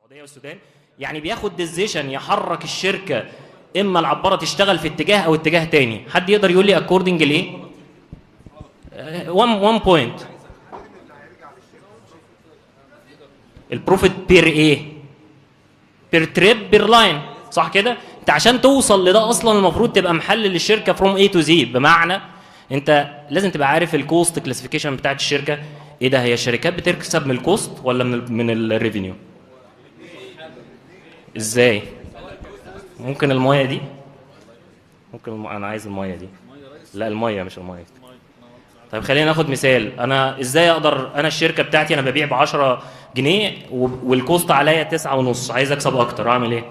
السعوديه والسودان، يعني بياخد ديسيجن يحرك الشركه اما العباره تشتغل في اتجاه او اتجاه تاني. حد يقدر يقول لي اكوردنج لايه؟ 1 بوينت. البروفيت بير ايه؟ بير تريب بير لاين، صح كده؟ انت عشان توصل لده اصلا المفروض تبقى محلل الشركه فروم اي تو زي، بمعنى انت لازم تبقى عارف الكوست كلاسيفيكيشن بتاعت الشركه. ايه ده، هي الشركات بتكسب من الكوست ولا من الريفينيو؟ ازاي؟ ممكن المايه دي؟ ممكن انا عايز المايه دي. لا المايه مش المايه. طيب خلينا ناخد مثال. انا ازاي اقدر، انا الشركه بتاعتي انا ببيع ب 10 جنيه والكوست عليا 9.5، عايز اكسب اكتر، اعمل ايه؟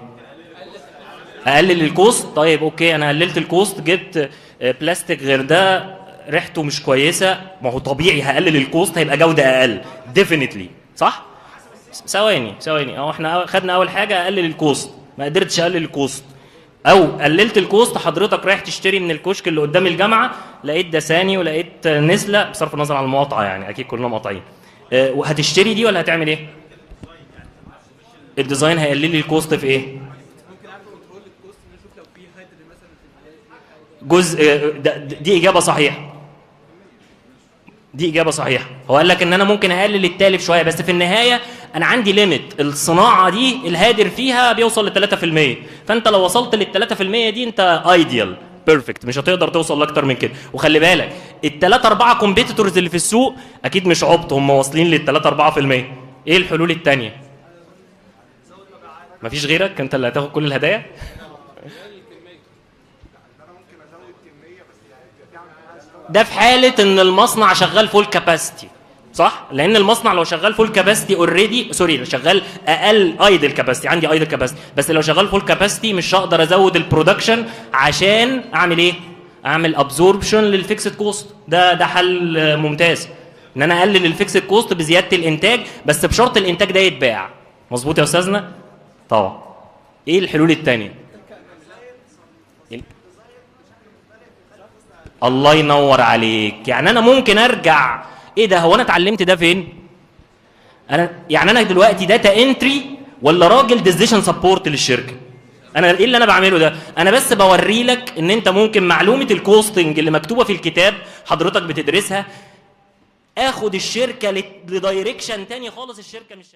اقلل الكوست. طيب اوكي، انا قللت الكوست، جبت بلاستيك غير ده ريحته مش كويسه، ما هو طبيعي هقلل الكوست هيبقى جوده اقل ديفينتلي، صح؟ ثواني اهو احنا خدنا اول حاجه اقلل الكوست، ما قدرتش اقلل الكوست، او قللت الكوست. حضرتك رايح تشتري من الكشك اللي قدام الجامعه، لقيت دساني ولقيت نسله، بصرف النظر عن المقاطعه يعني اكيد كلنا مقاطعين، وهتشتري دي ولا هتعمل ايه؟ الديزاين هيقلل لي الكوست في ايه؟ جزء دي اجابه صحيحه. دي اجابه صحيحه. هو قال لك ان انا ممكن اقلل التالف شويه، بس في النهايه انا عندي ليميت. الصناعه دي الهادر فيها بيوصل ل 3%، فانت لو وصلت لل 3% دي انت ايديال بيرفكت، مش هتقدر توصل لاكتر من كده. وخلي بالك الثلاثه اربعه كومبيتيتورز اللي في السوق اكيد مش عبط، هم واصلين لل 3 4%. ايه الحلول الثانيه؟ مفيش غيرك، انت اللي هتاخد كل الهدايا. ده في حاله ان المصنع شغال فول كاباسيتي، صح؟ لان المصنع لو شغال فول كاباسيتي اوريدي، سوري، شغال اقل ايدل كاباسيتي، عندي ايدل كاباسيتي، بس لو شغال فول كاباسيتي مش هقدر ازود البرودكشن عشان اعمل ايه؟ اعمل ابزوربشن للفيكسد كوست. ده حل ممتاز، ان انا اقلل الفيكسد كوست بزياده الانتاج، بس بشرط الانتاج ده يتباع. مظبوط يا استاذنا؟ طبعا. ايه الحلول الثانيه؟ الله ينور عليك. يعني انا ممكن ارجع، ايه ده، هو انا اتعلمت ده فين؟ انا دلوقتي داتا انتري ولا راجل ديسيشن سبورت للشركه؟ انا ايه اللي انا بعمله ده؟ انا بس بوري لك ان انت ممكن معلومه الكوستنج اللي مكتوبه في الكتاب حضرتك بتدرسها، اخد الشركه لدايركشن تاني خالص الشركه مش